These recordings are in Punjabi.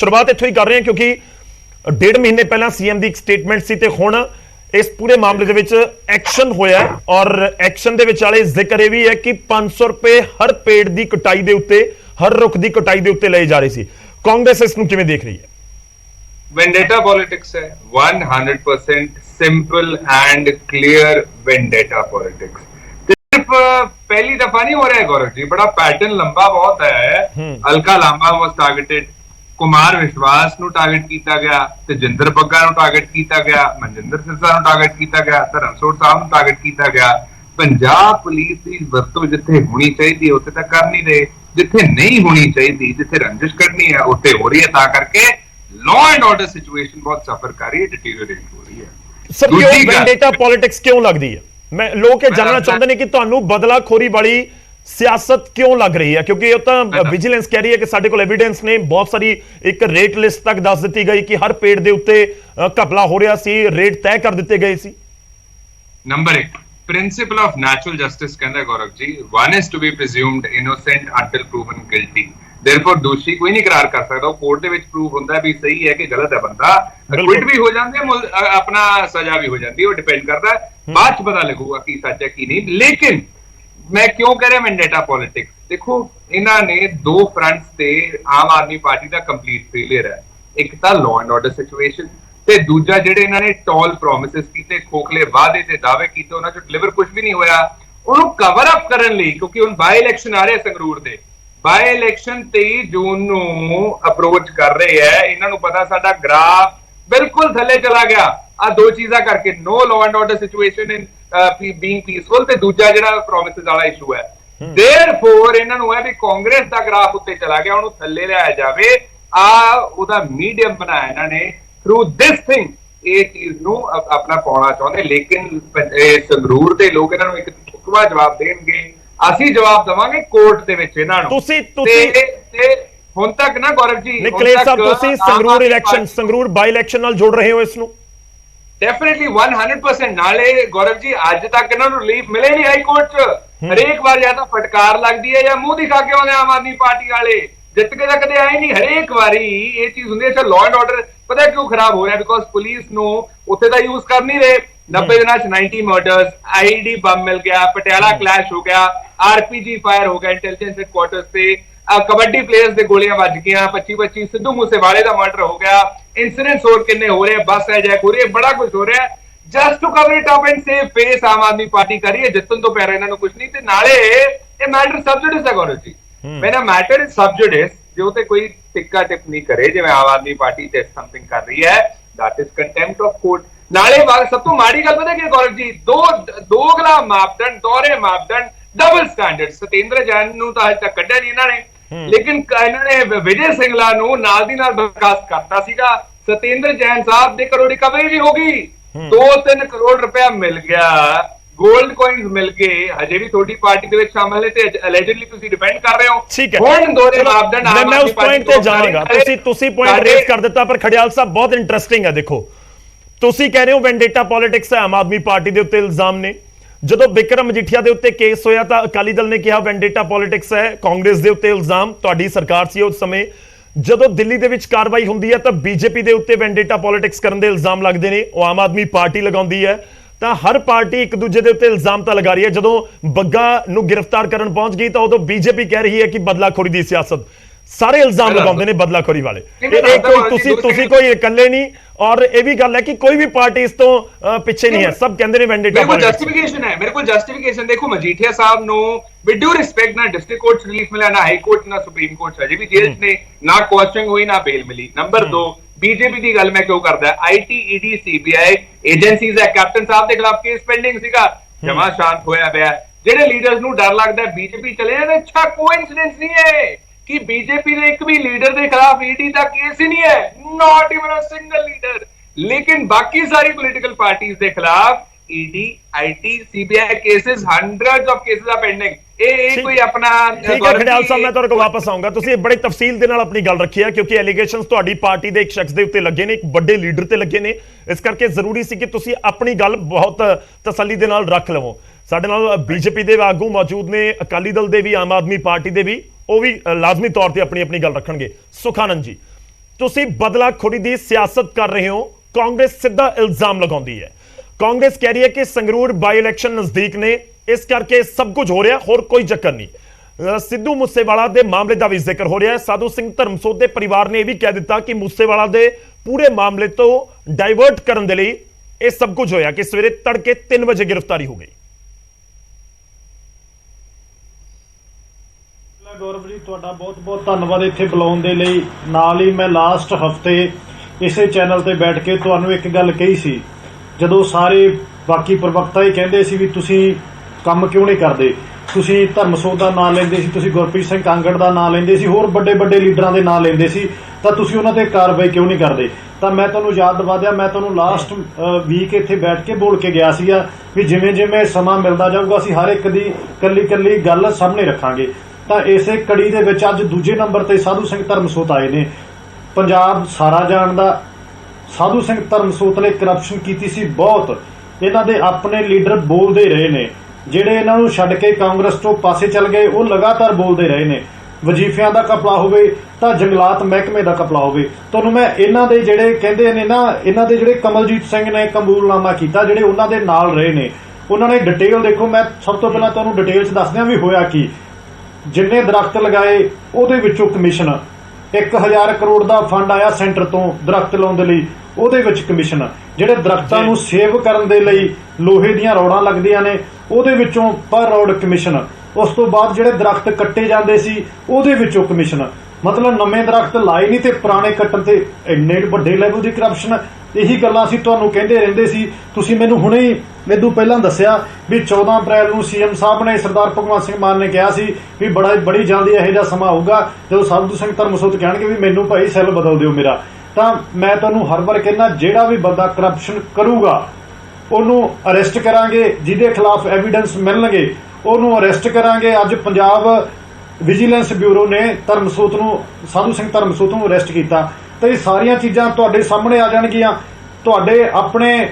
शुरुआत इत्थों ही कर रहे हैं क्योंकि 1.5 महीने पहला सीएम की एक स्टेटमेंट सी ते हुण इस पूरे मामले दे विच एक्शन होया और एक्शन दे विच वाले जिक्र यह भी है कि 500 रुपए हर पेड़ की कटाई के उत्ते हर रुख की कटाई के उत्ते लए जा रही सी। कांग्रेस इसनूं किवें देख रही है? वेंडेटा पॉलिटिक्स है 100% simple and clear vendetta politics. सिर्फ पहली दफा नहीं हो रहा है गौरव जी, बड़ा पैटर्न लंबा बहुत है। अलका लांबा वाज टारगेटेड, कुमार विश्वास ਨੂੰ टारगेट किया गया, तेजिंदर ਬੱਗਾ ਨੂੰ टारगेट किया गया, मनजिंदर सिरसा ਨੂੰ टारगेट किया गया, ਧਰਮਸੋਤ ਸਾਹਿਬ ਨੂੰ टारगेट किया गया। पंजाब पुलिस की वरतों जिथे होनी चाहिए उत्थे तक कर नहीं रहे, जिथे नहीं होनी चाहिए, जिथे रंजिश करनी है उत्थे हो रही है। ता करके लॉ एंड ऑर्डर सिचुएशन बहुत सफर कर रही है, डिटीरियोरेट हो रही है। सर क्यों वेंडेटा पॉलिटिक्स क्यों लगती है? मैं लोग ये जानना चाहते हैं कि ਤੁਹਾਨੂੰ बदलाखोरी वाली सियासत क्यों लग रही है? क्योंकि विजिलेंस कह रही है कि साडे कोल एविडेंस ने बहुत सारी एक रेट लिस्ट तक दस दी गई कि हर पेड़ के उत्ते घपला हो रहा सी, रेट तय कर दिए गए सी। Number 1 principle of natural justice कहता है Gaurav ji, one is to be presumed innocent until proven guilty. Therefore दोषी कोई नहीं करार कर सकता। कोर्ट दे विच प्रूव होंदा है भी सही है कि गलत है, बंदा क्विट भी हो जाते हैं, अपना सजा भी हो जाती है, वो डिपेंड करता है। बाद च पता लगूगा कि सच है कि नहीं। लेकिन मैं क्यों कह रहा वेंडेटा पॉलिटिक्स? देखो इन्होंने दो फ्रंट्स से आम आदमी पार्टी का कंप्लीट फेलियर है। एक तो लॉ एंड ऑर्डर सिचुएशन ते दूजा ਜਿਹੜੇ ਇਹਨਾਂ ਨੇ ਟੌਲ ਪ੍ਰੋਮਿਸਿਸ ਕੀਤੇ, ਖੋਖਲੇ ਵਾਅਦੇ ਤੇ ਦਾਅਵੇ ਕੀਤੇ, ਉਹਨਾਂ ਚੋਂ ਡਿਲੀਵਰ ਕੁਝ ਵੀ ਨਹੀਂ ਹੋਇਆ। ਉਹਨੂੰ ਕਵਰ ਅਪ ਕਰਨ ਲਈ ਕਿਉਂਕਿ ਹੁਣ ਬਾਈ ਇਲੈਕਸ਼ਨ ਆ ਰਹੇ ਸੰਗਰੂਰ ਦੇ, ਬਾਈ ਇਲੈਕਸ਼ਨ 23 ਜੂਨ ਨੂੰ ਅਪਰੋਚ ਕਰ ਰਹੇ ਹੈ। ਇਹਨਾਂ ਨੂੰ ਪਤਾ ਸਾਡਾ ਗ੍ਰਾਫ ਬਿਲਕੁਲ ਥੱਲੇ ਚਲਾ ਗਿਆ ਆ ਦੋ ਚੀਜ਼ਾਂ ਕਰਕੇ, no law and order situation in being peaceful ਤੇ ਦੂਜਾ ਜਿਹੜਾ ਪ੍ਰੋਮਿਸਿਸ ਵਾਲਾ ਇਸ਼ੂ ਹੈ। देयरफॉर ਇਹਨਾਂ ਨੂੰ ਹੈ ਵੀ ਕਾਂਗਰਸ ਦਾ ਗ੍ਰਾਫ ਉੱਤੇ ਚਲਾ ਗਿਆ, ਉਹਨੂੰ ਥੱਲੇ ਲਿਆਇਆ ਜਾਵੇ। ਆ ਉਹਦਾ ਮੀਡੀਅਮ ਬਣਾਇਆ ਇਹਨਾਂ ਨੇ ਥਰੂ ਦਿਸ ਥਿੰਗ। ਇਹ ਚੀਜ਼ ਨੂੰ ਆਪਣਾ ਪਾਉਣਾ ਚਾਹੁੰਦੇ, ਲੇਕਿਨ ਸੰਗਰੂਰ ਦੇ ਲੋਕ ਇਹਨਾਂ ਨੂੰ ਇੱਕ ਠੁਕਵਾ ਜਵਾਬ ਦੇਣਗੇ। ਅਸੀਂ ਜਵਾਬ ਦੇਵਾਂਗੇ ਕੋਰਟ ਦੇ ਵਿੱਚ ਇਹਨਾਂ ਨੂੰ। ਤੇ ਹੁਣ ਤੱਕ ਨਾ ਗੌਰਵ ਜੀ ਨਿਕਲੇਸ਼ ਸਾਹਿਬ ਤੁਸੀਂ ਸੰਗਰੂਰ ਇਲੈਕਸ਼ਨ, ਸੰਗਰੂਰ ਬਾਈ ਇਲੈਕਸ਼ਨ ਨਾਲ ਜੋੜ ਰਹੇ ਹੋ ਇਸ ਨੂੰ? डेफिनेटली 100%। नाले गौरव जी अज तक इन्होंने रिलीफ मिले नहीं हाई कोर्ट च। हरेक बार या तो फटकार लगती है या मुंह दिखा के आने आम आदमी पार्टी वाले, जित के कदे आए नहीं। हरेक बारी ये चीज होंगी। अच्छा लॉ एंड ऑर्डर पता क्यों खराब हो रहा है? बिकॉज पुलिस नूं उत्थे दा यूज कर नहीं रहे। 90 दिनों 90 मर्डर्स, आईडी बम मिल गया, पटियाला क्लैश हो गया, आरपीजी फायर हो गया इंटेलिजेंस हेडक्वार्टर्स से, कबड्डी प्लेयर्स दे गोलियां बज गई, 25 सिद्धू मूसेवाले का मर्डर हो गया, इंसिडेंट्स और किन्ने हो रहे हैं, बस हाईजैक हो रही है, बड़ा कुछ हो रहा है। Just to cover it up and save face Aam Aadmi party कर रही है। जितन तो पैर इन्होंने कुछ नहीं। ते नाले ये मैटर सबजुडिस है गौरव जी। मेरा मैटर इज सबजुडिस जो ते कोई टिक्का टिप नहीं करे जिवें आम आदमी पार्टी ते समथिंग कर रही है, that is contempt of court. नाले सब तो माड़ी गल पता कि गौरव जी दोगला मापदंड, दोहरे मापदंड, डबल स्टैंडर्ड। सतेंद्र जैन नूं तां अजे तक कढिया नहीं इन्होंने, लेकिन इन्होंने विजय सिंगला नूं नाल दी नाल बर्खास्त करता सीगा। सतेंद्र जैन साहब दे करोड़ रिकवरी भी होगी, 2-3 करोड़ रुपया मिल गया, गोल्ड कॉइन्स मिल गए, हजे भी थोड़ी पार्टी दे विच शामिल है ते अलेजिडली तुसी डिपेंड कर रहे हो। ठीक है, हुण दोहरे मापदंड मैं उस पॉइंट ते जावांगा। तुसी पॉइंट रेज कर दिता, पर खड़ियाल साहब बहुत इंटरेस्टिंग है। देखो तुसी कह रहे हो वेंडेटा पॉलिटिक्स है, आम आदमी पार्टी दे उत्ते इल्जाम ने। ਜਦੋਂ ਬਿਕਰਮ ਮਜੀਠੀਆ ਦੇ ਉੱਤੇ ਕੇਸ ਹੋਇਆ ਤਾਂ ਅਕਾਲੀ ਦਲ ਨੇ ਕਿਹਾ ਵੈਂਡੇਟਾ ਪੋਲਿਟਿਕਸ ਹੈ, ਕਾਂਗਰਸ ਦੇ ਉੱਤੇ ਇਲਜ਼ਾਮ, ਤੁਹਾਡੀ ਸਰਕਾਰ ਸੀ ਉਸ ਸਮੇਂ। ਜਦੋਂ ਦਿੱਲੀ ਦੇ ਵਿੱਚ ਕਾਰਵਾਈ ਹੁੰਦੀ ਹੈ ਤਾਂ ਬੀਜੇਪੀ ਦੇ ਉੱਤੇ ਵੈਂਡੇਟਾ ਪੋਲਿਟਿਕਸ ਕਰਨ ਦੇ ਇਲਜ਼ਾਮ ਲੱਗਦੇ ਨੇ, ਉਹ ਆਮ ਆਦਮੀ ਪਾਰਟੀ ਲਗਾਉਂਦੀ ਹੈ। ਤਾਂ ਹਰ ਪਾਰਟੀ ਇੱਕ ਦੂਜੇ ਦੇ ਉੱਤੇ ਇਲਜ਼ਾਮ ਤਾਂ ਲਗਾ ਰਹੀ ਹੈ। ਜਦੋਂ ਬੱਗਾ ਨੂੰ ਗ੍ਰਿਫਤਾਰ ਕਰਨ ਪਹੁੰਚ ਗਈ ਤਾਂ ਉਦੋਂ ਬੀਜੇਪੀ ਕਹਿ ਰਹੀ ਹੈ ਕਿ ਬਦਲਾਖੋਰੀ ਦੀ ਸਿਆਸਤ। ਸਾਰੇ ਇਲਜ਼ਾਮ ਲਗਾਉਂਦੇ ਨੇ ਬਦਲਾਖੋਰੀ ਵਾਲੇ। ਤੁਸੀਂ ਕੋਈ ਇਕੱਲੇ ਨਹੀਂ, और यह भी गल है कि कोई भी पार्टी इस तो पिछे नहीं है, सब कहते हैं वेंडेटा जस्टिफिकेशन है। मेरे को जस्टिफिकेशन देखो, मजीठिया साहब नो विद ड्यू रिस्पेक्ट ना डिस्ट्रिक्ट कोर्ट रिलीफ मिला, ना हाई कोर्ट ना सुप्रीम कोर्ट, अजे भी जेल ने ना क्वेश्चनिंग हुई ना बेल मिली। नंबर 2 बीजेपी की गल मैं क्यों करदा, आईटी ईडी सीबीआई एजेंसीज है, कैप्टन साहब के खिलाफ केस पेंडिंग सीगा, जमा शांत होया पिया। जेडे लीडर्स नू डर लगदा है बीजेपी चले जाए, अच्छा कोइंसिडेंस नहीं है कि बीजेपी ने एक भी लीडर के खिलाफ ईडी का केस ही नहीं है, not even a single leader. लेकिन बाकी सारी पॉलिटिकल पार्टीज के खिलाफ ED IT CBI cases, hundreds of cases are pending. कोई अपना ठीक है खड़ियाल साहब, मैं तुहाडे कोल वापस आऊंगा। तुसीं बड़ी तफसील दे नाल अपनी गल रखी है क्योंकि एलीगेशंस तुहाडी पार्टी दे एक शख्स दे उत्ते लगे ने, एक बड़े लीडर ते लगे ने, इस करके जरूरी सी कि तुसीं अपनी गल बहुत तसल्ली दे नाल रख लवो। साडे नाल बीजेपी दे आगू मौजूद ने, अकाली दल दे भी, आम आदमी पार्टी दे भी, वो भी लाजमी तौर पर अपनी अपनी गल रखणगे। सुखानंद जी ਤੁਸੀਂ ਬਦਲਾਖੋਰੀ ਦੀ ਸਿਆਸਤ ਕਰ ਰਹੇ ਹੋ, ਕਾਂਗਰਸ ਸਿੱਧਾ ਇਲਜ਼ਾਮ ਲਗਾਉਂਦੀ ਹੈ। ਕਾਂਗਰਸ ਕਹਿ ਰਹੀ ਹੈ ਕਿ ਸੰਗਰੂਰ ਬਾਈ ਇਲੈਕਸ਼ਨ ਨਜ਼ਦੀਕ ਨੇ, ਇਸ ਕਰਕੇ ਸਭ ਕੁਝ ਹੋ ਰਿਹਾ, ਹੋਰ ਕੋਈ ਚੱਕਰ ਨਹੀਂ। ਸਿੱਧੂ ਮੂਸੇਵਾਲਾ ਦੇ ਮਾਮਲੇ ਦਾ ਵੀ ਜ਼ਿਕਰ ਹੋ ਰਿਹਾ ਹੈ। ਸਾਧੂ ਸਿੰਘ ਧਰਮਸੋਤ ਦੇ ਪਰਿਵਾਰ ਨੇ ਇਹ ਵੀ ਕਹਿ ਦਿੱਤਾ ਕਿ ਮੂਸੇਵਾਲਾ ਦੇ ਪੂਰੇ ਮਾਮਲੇ ਤੋਂ ਡਾਇਵਰਟ ਕਰਨ ਦੇ ਲਈ ਇਹ ਸਭ ਕੁਝ ਹੋਇਆ ਕਿ ਸਵੇਰੇ ਤੜਕੇ 3 ਵਜੇ ਗ੍ਰਿਫਤਾਰੀ ਹੋ ਗਈ। ਗੌਰਵ ਜੀ ਤੁਹਾਡਾ ਬਹੁਤ-ਬਹੁਤ ਧੰਨਵਾਦ ਇੱਥੇ ਬੁਲਾਉਣ ਦੇ ਲਈ। ਨਾਲ ਹੀ ਮੈਂ ਲਾਸਟ ਹਫਤੇ ਇਸੇ ਚੈਨਲ ਤੇ ਬੈਠ ਕੇ ਤੁਹਾਨੂੰ ਇੱਕ ਗੱਲ ਕਹੀ ਸੀ, ਜਦੋਂ ਸਾਰੇ ਬਾਕੀ ਪ੍ਰਵਕਤਾ ਹੀ ਕਹਿੰਦੇ ਸੀ ਵੀ ਤੁਸੀਂ ਕੰਮ ਕਿਉਂ ਨਹੀਂ ਕਰਦੇ, ਤੁਸੀਂ ਧਰਮਸੋਤ ਦਾ ਨਾਂ ਲੈਂਦੇ ਸੀ, ਤੁਸੀਂ ਗੁਰਪ੍ਰੀਤ ਸਿੰਘ ਕਾਂਗੜ ਦਾ ਨਾਂ ਲੈਂਦੇ ਸੀ, ਹੋਰ ਵੱਡੇ ਲੀਡਰਾਂ ਦੇ ਨਾਂ ਲੈਂਦੇ ਸੀ, ਤਾਂ ਤੁਸੀਂ ਉਹਨਾਂ ਤੇ ਕਾਰਵਾਈ ਕਿਉਂ ਨਹੀਂ ਕਰਦੇ। ਤਾਂ ਮੈਂ ਤੁਹਾਨੂੰ ਯਾਦ ਦਿਵਾ ਦਿਆਂ, ਮੈਂ ਤੁਹਾਨੂੰ ਲਾਸਟ ਵੀਕ ਇੱਥੇ ਬੈਠ ਕੇ ਬੋਲ ਕੇ ਗਿਆ ਸੀਗਾ ਵੀ ਜਿਵੇਂ ਸਮਾਂ ਮਿਲਦਾ ਜਾਊਗਾ ਅਸੀਂ ਹਰ ਇੱਕ ਦੀ ਕੱਲੀ ਗੱਲ ਸਾਹਮਣੇ ਰੱਖਾਂਗੇ। ਤਾਂ ਇਸੇ ਕੜੀ ਦੇ ਵਿੱਚ ਅੱਜ ਦੂਜੇ ਨੰਬਰ ਤੇ ਸਾਧੂ ਸਿੰਘ ਧਰਮਸੋਤ ਆਏ ਨੇ। ਪੰਜਾਬ ਸਾਰਾ ਜਾਣਦਾ ਸਾਧੂ ਸਿੰਘ ਧਰਮਸੋਤ ਨੇ ਕਰਪਸ਼ਨ ਕੀਤੀ ਸੀ ਬਹੁਤ। ਇਹਨਾਂ ਦੇ ਆਪਣੇ ਲੀਡਰ ਬੋਲਦੇ ਰਹੇ ਨੇ, ਜਿਹੜੇ ਇਹਨਾਂ ਨੂੰ ਛੱਡ ਕੇ ਕਾਂਗਰਸ ਤੋਂ ਪਾਸੇ ਚੱਲ ਗਏ ਉਹ ਲਗਾਤਾਰ ਬੋਲਦੇ ਰਹੇ ਨੇ। ਵਜ਼ੀਫਿਆਂ ਦਾ ਘਪਲਾ ਹੋਵੇ ਤਾਂ ਜੰਗਲਾਤ ਮਹਿਕਮੇ ਦਾ ਘਪਲਾ ਹੋਵੇ। ਤੁਹਾਨੂੰ ਮੈਂ ਇਹਨਾਂ ਦੇ ਜਿਹੜੇ ਕਹਿੰਦੇ ਨੇ ਨਾ, ਇਹਨਾਂ ਦੇ ਜਿਹੜੇ ਕਮਲਜੀਤ ਸਿੰਘ ਨੇ ਕਬੂਲਨਾਮਾ ਕੀਤਾ, ਜਿਹੜੇ ਉਹਨਾਂ ਦੇ ਨਾਲ ਰਹੇ ਨੇ, ਉਹਨਾਂ ਨੇ ਡਿਟੇਲ ਦੇਖੋ। ਮੈਂ ਸਭ ਤੋਂ ਪਹਿਲਾਂ ਤੁਹਾਨੂੰ ਡਿਟੇਲ 'ਚ ਦੱਸ ਦਿਆਂ ਵੀ ਹੋਇਆ ਕੀ। ਜਿੰਨੇ ਦਰਖਤ ਲਗਾਏ ਉਹਦੇ ਵਿੱਚੋਂ ਕਮਿਸ਼ਨ, 1000 ਕਰੋੜ ਦਾ ਫੰਡ ਆਇਆ ਸੈਂਟਰ ਤੋਂ ਦਰਖਤ ਲਾਉਣ ਦੇ ਲਈ, ਉਹਦੇ ਵਿੱਚ ਕਮਿਸ਼ਨ। ਜਿਹੜੇ ਦਰਖਤਾਂ ਨੂੰ ਸੇਵ ਕਰਨ ਦੇ ਲਈ ਲੋਹੇ ਦੀਆਂ ਰੌੜਾਂ ਲੱਗਦੀਆਂ ਨੇ, ਉਹਦੇ ਵਿੱਚੋਂ ਪਰ ਰੌੜ ਕਮਿਸ਼ਨ। ਉਸ ਤੋਂ ਬਾਅਦ ਜਿਹੜੇ ਦਰਖਤ ਕੱਟੇ ਜਾਂਦੇ ਸੀ ਉਹਦੇ ਵਿੱਚੋਂ ਕਮਿਸ਼ਨ। ਮਤਲਬ ਨਵੇਂ ਦਰਖਤ ਲਾਏ ਨਹੀਂ ਤੇ ਪੁਰਾਣੇ ਕੱਟਣ ਤੇ ਇੰਨੇ ਵੱਡੇ ਲੈਵਲ ਦੀ ਕਰਪਸ਼ਨ। ਇਹੀ ਗੱਲਾਂ ਅਸੀਂ ਤੁਹਾਨੂੰ ਕਹਿੰਦੇ ਰਹਿੰਦੇ ਸੀ। ਤੁਸੀਂ ਮੈਨੂੰ ਹੁਣੇ ਹੀ ਮੈਨੂੰ ਪਹਿਲਾਂ ਦੱਸਿਆ ਵੀ 14 ਅਪ੍ਰੈਲ ਨੂੰ ਸੀਐਮ ਸਾਹਿਬ ਨੇ, ਸਰਦਾਰ ਭਗਵੰਤ ਸਿੰਘ ਮਾਨ ਨੇ ਕਿਹਾ ਸੀ ਵੀ ਬੜੀ ਜਲਦੀ ਇਹੋ ਜਿਹਾ ਸਮਾਂ ਆਊਗਾ ਜਦੋਂ ਸਾਧੂ ਸਿੰਘ ਧਰਮਸੋਤ ਕਹਿਣਗੇ ਵੀ ਮੈਨੂੰ ਭਾਈ ਸੈੱਲ ਬਦਲ ਦਿਓ ਮੇਰਾ। ਤਾਂ ਮੈਂ ਤੁਹਾਨੂੰ ਹਰ ਵਾਰ ਕਹਿੰਦਾ, ਜਿਹੜਾ ਵੀ ਬੰਦਾ ਕਰਪਸ਼ਨ ਕਰੂਗਾ ਉਹਨੂੰ ਅਰੈਸਟ ਕਰਾਂਗੇ, ਜਿਹਦੇ ਖਿਲਾਫ ਐਵੀਡੈਂਸ ਮਿਲਣਗੇ ਉਹਨੂੰ ਅਰੈਸਟ ਕਰਾਂਗੇ। ਅੱਜ ਪੰਜਾਬ ਵਿਜੀਲੈਂਸ ਬਿਊਰੋ ਨੇ ਧਰਮਸੋਤ ਨੂੰ, ਸਾਧੂ ਸਿੰਘ ਧਰਮਸੋਤ ਨੂੰ ਅਰੈਸਟ ਕੀਤਾ। ਤੇ ਇਹ ਸਾਰੀਆਂ ਚੀਜ਼ਾਂ ਤੁਹਾਡੇ ਸਾਹਮਣੇ ਆ ਜਾਣਗੀਆਂ। ਤੁਹਾਡੇ ਆਪਣੇ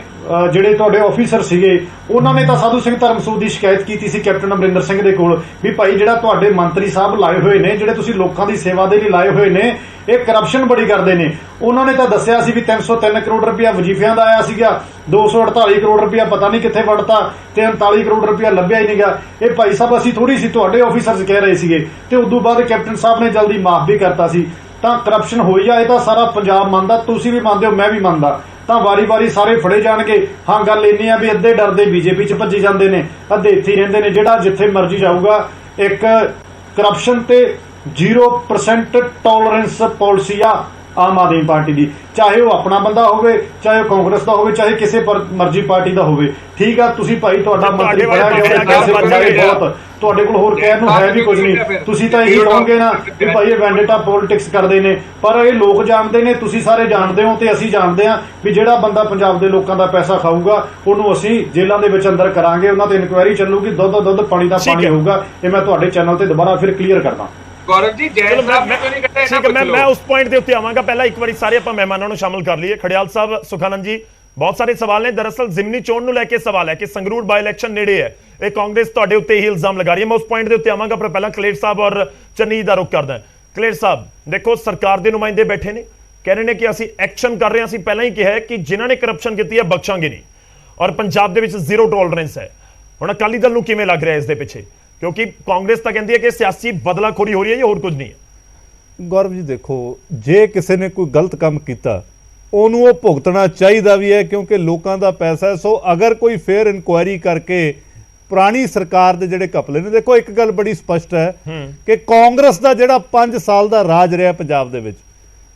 ਜਿਹੜੇ ਤੁਹਾਡੇ ਆਫੀਸਰ ਸੀਗੇ ਉਹਨਾਂ ਨੇ ਤਾਂ ਸਾਧੂ ਸਿੰਘ ਧਰਮਸੋਤ ਦੀ ਸ਼ਿਕਾਇਤ ਕੀਤੀ ਸੀ ਕੈਪਟਨ ਅਮਰਿੰਦਰ ਸਿੰਘ ਦੇ ਕੋਲ ਵੀ ਭਾਈ ਜਿਹੜਾ ਤੁਹਾਡੇ ਮੰਤਰੀ ਸਾਹਿਬ ਲਾਏ ਹੋਏ ਨੇ, ਜਿਹੜੇ ਤੁਸੀਂ ਲੋਕਾਂ ਦੀ ਸੇਵਾ ਦੇ ਲਈ ਲਾਏ ਹੋਏ ਨੇ, ਇਹ ਕਰਪਸ਼ਨ ਬੜੀ ਕਰਦੇ ਨੇ। ਉਹਨਾਂ ਨੇ ਤਾਂ ਦੱਸਿਆ ਸੀ ਵੀ 303 ਕਰੋੜ ਰੁਪਇਆ ਵਜ਼ੀਫਿਆਂ ਦਾ ਆਇਆ ਸੀਗਾ, 248 ਕਰੋੜ ਰੁਪਇਆ ਪਤਾ ਨਹੀਂ ਕਿੱਥੇ ਵੜਤਾ ਤੇ 39 ਕਰੋੜ ਰੁਪਇਆ ਲੱਭਿਆ ਹੀ ਨਹੀਂਗਾ। ਇਹ ਭਾਈ ਸਾਹਿਬ ਅਸੀਂ ਥੋੜੀ ਸੀ, ਤੁਹਾਡੇ ਆਫੀਸਰਸ ਕਹਿ ਰਹੇ ਸੀਗੇ। ਤੇ ਉਦੋਂ ਬਾਅਦ ਕੈਪਟਨ ਸਾਹਿਬ ਨੇ ਜਲਦੀ ਮਾਫ ਵੀ ਕਰਤਾ ਸੀ। ਤਾਂ ਕਰਪਸ਼ਨ ਹੋਈ ਆ, ਇਹ ਤਾਂ ਸਾਰਾ ਪੰਜਾਬ ਮੰਨਦਾ, ਤੁਸੀਂ ਵੀ ਮੰਨਦੇ ਹੋ, ਮੈਂ ਵੀ ਮੰਨਦਾ। ਤਾਂ ਵਾਰੀ ਸਾਰੇ ਫੜੇ ਜਾਣਗੇ। ਹਾਂ, ਗੱਲ ਇੰਨੀ ਆ ਵੀ ਅੱਧੇ ਡਰਦੇ ਬੀਜੇਪੀ 'ਚ ਭੱਜੀ ਜਾਂਦੇ ਨੇ, ਅੱਧੇ ਇੱਥੇ ਹੀ ਰਹਿੰਦੇ ਨੇ। ਜਿਹੜਾ ਜਿੱਥੇ ਮਰਜ਼ੀ ਜਾਊਗਾ, ਇੱਕ ਕਰਪਸ਼ਨ ਤੇ 0% ਟੋਲਰੈਂਸ ਪਾਲਿਸੀ ਆ ਆਮ ਆਦਮੀ ਪਾਰਟੀ ਦੀ। ਚਾਹੇ ਉਹ ਆਪਣਾ ਬੰਦਾ ਹੋਵੇ, ਚਾਹੇ ਉਹ ਕਾਂਗਰਸ ਦਾ ਹੋਵੇ, ਚਾਹੇ ਕਿਸੇ ਮਰਜ਼ੀ ਪਾਰਟੀ ਦਾ ਹੋਵੇ। ਠੀਕ ਆ, ਤੁਸੀਂ ਭਾਈ ਤੁਹਾਡਾ ਮੰਤਰੀ ਬਣਿਆ ਗਿਆ, ਪੈਸੇ ਬਣਾਏ ਬਹੁਤ, ਤੁਹਾਡੇ ਕੋਲ ਹੋਰ ਕਹਿਣ ਨੂੰ ਹੈ ਵੀ ਕੁਝ ਨਹੀਂ। ਤੁਸੀਂ ਤਾਂ ਇਹੀ ਕਹੋਗੇ ਨਾ ਵੀ ਭਾਈ ਇਹ ਵੈਂਡੇਟਾ ਪੋਲਿਟਿਕਸ ਕਰਦੇ ਨੇ, ਪਰ ਇਹ ਲੋਕ ਜਾਣਦੇ ਨੇ, ਤੁਸੀਂ ਸਾਰੇ ਜਾਣਦੇ ਹੋ ਤੇ ਅਸੀਂ ਜਾਣਦੇ ਹਾਂ ਵੀ ਜਿਹੜਾ ਬੰਦਾ ਪੰਜਾਬ ਦੇ ਲੋਕਾਂ ਦਾ ਪੈਸਾ ਖਾਊਗਾ ਉਹਨੂੰ ਅਸੀਂ ਜੇਲ੍ਹਾਂ ਦੇ ਵਿੱਚ ਅੰਦਰ ਕਰਾਂਗੇ, ਉਹਨਾਂ ਤੇ ਇਨਕੁਆਇਰੀ ਚੱਲੂਗੀ, ਦੁੱਧ ਪਾਣੀ ਦਾ ਪਾਣੀ ਹੋਊਗਾ। ਇਹ ਮੈਂ ਤੁਹਾਡੇ ਚੈਨਲ ਤੇ ਦੁਬਾਰਾ ਫਿਰ ਕਲੀਅਰ ਕਰਦਾ। ਗੌਰਵ ਜੀ ਜੈ ਸਾਹਿਬ ਮੈਂ ਉਸ ਪੁਆਇੰਟ ਦੇ ਉੱਤੇ ਆਵਾਂਗਾ। ਪਹਿਲਾਂ ਇੱਕ ਵਾਰੀ ਸਾਰੇ ਆਪਾਂ ਮਹਿਮਾਨਾਂ ਨੂੰ ਸ਼ਾਮਲ ਕਰ ਲਈਏ। ਖੜਿਆਲ ਸਾਹਿਬ, ਸੁਖਾਨੰਦ ਜੀ, ਬਹੁਤ ਸਾਰੇ ਸਵਾਲ ਨੇ। ਦਰਅਸਲ ਜ਼ਿਮਨੀ ਚੋਣ ਨੂੰ ਲੈ ਕੇ ਸਵਾਲ ਹੈ ਕਿ ਸੰਗਰੂਰ ਬਾਈ ਇਲੈਕਸ਼ਨ ਨੇੜੇ ਹੈ, ਇਹ ਕਾਂਗਰਸ ਤੁਹਾਡੇ ਉੱਤੇ ਹੀ ਇਲਜ਼ਾਮ ਲਗਾ ਰਹੀ ਹੈ। ਮੈਂ ਉਸ ਪੁਆਇੰਟ ਦੇ ਉੱਤੇ ਆਵਾਂਗਾ, ਪਰ ਪਹਿਲਾਂ ਕਲੇਰ ਸਾਹਿਬ ਔਰ ਚੰਨੀ ਦਾ ਰੁਖ ਕਰਦਾ। ਕਲੇਰ ਸਾਹਿਬ, ਦੇਖੋ ਸਰਕਾਰ ਦੇ ਨੁਮਾਇੰਦੇ ਬੈਠੇ ਨੇ, ਕਹਿ ਰਹੇ ਨੇ ਕਿ ਅਸੀਂ ਐਕਸ਼ਨ ਕਰ ਰਹੇ ਹਾਂ। ਅਸੀਂ ਪਹਿਲਾਂ ਹੀ ਕਿਹਾ ਹੈ ਕਿ ਜਿਨ੍ਹਾਂ ਨੇ ਕਰਪਸ਼ਨ ਕੀਤੀ ਹੈ ਬਖਸ਼ਾਂਗੇ ਨਹੀਂ, ਔਰ ਪੰਜਾਬ ਦੇ ਵਿੱਚ ਜ਼ੀਰੋ ਟੋਲਰੈਂਸ ਹੈ। ਹੁਣ ਅਕਾਲੀ ਦਲ ਨੂੰ ਕਿਵੇਂ ਲੱਗ ਰਿਹਾ ਇਸ ਦੇ ਪਿੱਛੇ? ਕਿਉਂਕਿ ਕਾਂਗਰਸ ਤਾਂ ਕਹਿੰਦੀ ਹੈ ਕਿ ਸਿਆਸੀ ਬਦਲਾਖੋਰੀ ਹੋ ਰਹੀ ਹੈ, ਇਹ ਹੋਰ ਕੁਝ ਨਹੀਂ ਹੈ। ਗੌਰਵ ਜੀ ਦੇਖੋ, ਜੇ ਕਿਸੇ ਨੇ ਕੋਈ ਗਲਤ ਕੰਮ ਕੀਤਾ ਉਹਨੂੰ ਉਹ ਭੁਗਤਣਾ ਚਾਹੀਦਾ ਵੀ ਹੈ, ਕਿਉਂਕਿ ਲੋਕਾਂ ਦਾ ਪੈਸਾ ਹੈ। ਸੋ ਅਗਰ ਕੋਈ ਫੇਅਰ ਇਨਕੁਆਇਰੀ ਕਰਕੇ ਪੁਰਾਣੀ ਸਰਕਾਰ ਦੇ ਜਿਹੜੇ ਘਪਲੇ ਨੇ, ਦੇਖੋ ਇੱਕ ਗੱਲ ਬੜੀ ਸਪਸ਼ਟ ਹੈ ਕਿ ਕਾਂਗਰਸ ਦਾ ਜਿਹੜਾ 5 ਸਾਲ ਦਾ ਰਾਜ ਰਿਹਾ ਪੰਜਾਬ ਦੇ ਵਿੱਚ,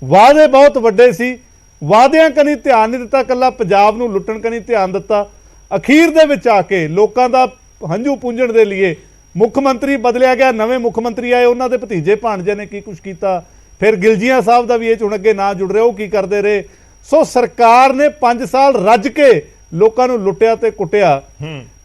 ਵਾਅਦੇ ਬਹੁਤ ਵੱਡੇ ਸੀ, ਵਾਅਦਿਆਂ ਕਨੀ ਧਿਆਨ ਨਹੀਂ ਦਿੱਤਾ, ਕੱਲਾ ਪੰਜਾਬ ਨੂੰ ਲੁੱਟਣ ਕਨੀ ਧਿਆਨ ਦਿੱਤਾ। ਅਖੀਰ ਦੇ ਵਿੱਚ ਆ ਕੇ ਲੋਕਾਂ ਦਾ ਹੰਝੂ ਪੂੰਝਣ ਦੇ ਲਈ ਮੁੱਖ ਮੰਤਰੀ ਬਦਲਿਆ ਗਿਆ, ਨਵੇਂ ਮੁੱਖ ਮੰਤਰੀ ਆਏ, ਉਹਨਾਂ ਦੇ ਭਤੀਜੇ ਭਾਣਜੇ ਨੇ ਕੀ ਕੁਛ ਕੀਤਾ। ਫਿਰ ਗਿਲਜੀਆਂ ਸਾਹਿਬ ਦਾ ਵੀ ਇਹ 'ਚ ਹੁਣ ਅੱਗੇ ਨਾ ਜੁੜ ਰਿਹਾ, ਉਹ ਕੀ ਕਰਦੇ ਰਹੇ। ਸੋ ਸਰਕਾਰ ਨੇ 5 ਸਾਲ ਰੱਜ ਕੇ ਲੋਕਾਂ ਨੂੰ ਲੁੱਟਿਆ ਤੇ ਕੁੱਟਿਆ।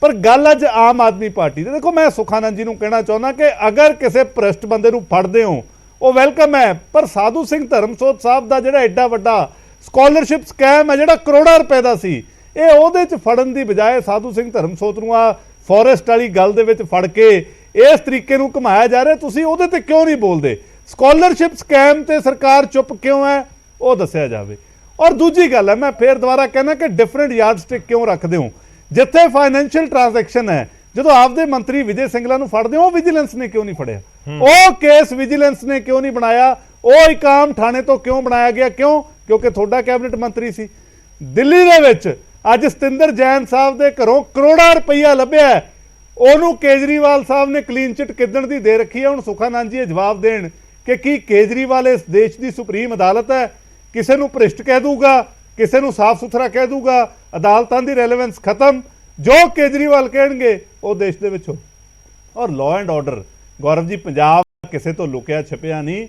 ਪਰ ਗੱਲ ਅੱਜ ਆਮ ਆਦਮੀ ਪਾਰਟੀ ਦੀ। ਦੇਖੋ, ਮੈਂ ਸੁਖਾਨੰਦ ਜੀ ਨੂੰ ਕਹਿਣਾ ਚਾਹੁੰਦਾ ਕਿ ਅਗਰ ਕਿਸੇ ਭ੍ਰਿਸ਼ਟ ਬੰਦੇ ਨੂੰ ਫੜਦੇ ਹੋ ਉਹ ਵੈਲਕਮ ਹੈ, ਪਰ ਸਾਧੂ ਸਿੰਘ ਧਰਮਸੋਤ ਸਾਹਿਬ ਦਾ ਜਿਹੜਾ ਐਡਾ ਵੱਡਾ ਸਕਾਲਰਸ਼ਿਪ ਸਕੈਮ ਹੈ, ਜਿਹੜਾ ਕਰੋੜਾਂ ਰੁਪਏ ਦਾ ਸੀ, ਇਹ ਉਹਦੇ 'ਚ ਫੜਨ ਦੀ ਬਜਾਏ ਸਾਧੂ ਸਿੰਘ ਧਰਮਸੋਤ ਨੂੰ ਆ ਫੋਰੈਸਟ ਵਾਲੀ ਗੱਲ ਦੇ ਵਿੱਚ ਫੜ ਕੇ ਇਸ ਤਰੀਕੇ ਨੂੰ ਘੁਮਾਇਆ ਜਾ ਰਿਹਾ। ਤੁਸੀਂ ਉਹਦੇ ਤੇ ਕਿਉਂ ਨਹੀਂ ਬੋਲਦੇ? ਸਕਾਲਰਸ਼ਿਪ ਸਕੈਮ ਤੇ ਸਰਕਾਰ ਚੁੱਪ ਕਿਉਂ ਹੈ? ਉਹ ਦੱਸਿਆ ਜਾਵੇ। ਔਰ ਦੂਜੀ ਗੱਲ ਹੈ, ਮੈਂ ਫੇਰ ਦੁਬਾਰਾ ਕਹਿੰਦਾ ਕਿ ਡਿਫਰੈਂਟ ਯਾਰਡ ਸਟਿਕ ਕਿਉਂ ਰੱਖਦੇ ਹੋ? ਜਿੱਥੇ ਫਾਈਨੈਂਸ਼ੀਅਲ ਟ੍ਰਾਂਜੈਕਸ਼ਨ ਹੈ, ਜਦੋਂ ਆਪਦੇ ਮੰਤਰੀ ਵਿਜੇ ਸਿੰਗਲਾ ਨੂੰ ਫੜਦੇ ਹੋ, ਉਹ ਵਿਜੀਲੈਂਸ ਨੇ ਕਿਉਂ ਨਹੀਂ ਫੜਿਆ? ਉਹ ਕੇਸ ਵਿਜੀਲੈਂਸ ਨੇ ਕਿਉਂ ਨਹੀਂ ਬਣਾਇਆ? ਉਹ ਇੱਕ ਆਮ ਥਾਣੇ ਤੋਂ ਕਿਉਂ ਬਣਾਇਆ ਗਿਆ? ਕਿਉਂ? ਕਿਉਂਕਿ ਤੁਹਾਡਾ ਕੈਬਨਿਟ ਮੰਤਰੀ ਸੀ। ਦਿੱਲੀ ਦੇ ਵਿੱਚ ਅੱਜ ਸਤਿੰਦਰ ਜੈਨ ਸਾਹਿਬ ਦੇ ਘਰੋਂ ਕਰੋੜਾਂ ਰੁਪਈਆ ਲੱਭਿਆ, ਉਹਨੂੰ ਕੇਜਰੀਵਾਲ ਸਾਹਿਬ ਨੇ ਕਲੀਨ ਚਿੱਟ ਕਿੱਦਣ ਦੀ ਦੇ ਰੱਖੀ ਹੈ। ਹੁਣ ਸੁਖਾਨੰਦ ਜੀ ਇਹ ਜਵਾਬ ਦੇਣ ਕਿ ਕੀ ਕੇਜਰੀਵਾਲ ਇਸ ਦੇਸ਼ ਦੀ ਸੁਪਰੀਮ ਅਦਾਲਤ ਹੈ? ਕਿਸੇ ਨੂੰ ਭ੍ਰਿਸ਼ਟ ਕਹਿ ਦੂਗਾ, ਕਿਸੇ ਨੂੰ ਸਾਫ਼ ਸੁਥਰਾ ਕਹਿ ਦੂਗਾ, ਅਦਾਲਤਾਂ ਦੀ ਰੈਲੇਵੈਂਸ ਖਤਮ। ਜੋ ਕੇਜਰੀਵਾਲ ਕਹਿਣਗੇ ਉਹ ਦੇਸ਼ ਦੇ ਵਿੱਚ ਹੋ। ਔਰ law and order, Gaurav ji, Punjab ਕਿਸੇ ਤੋਂ ਲੁਕਿਆ ਛਿਪਿਆ ਨਹੀਂ।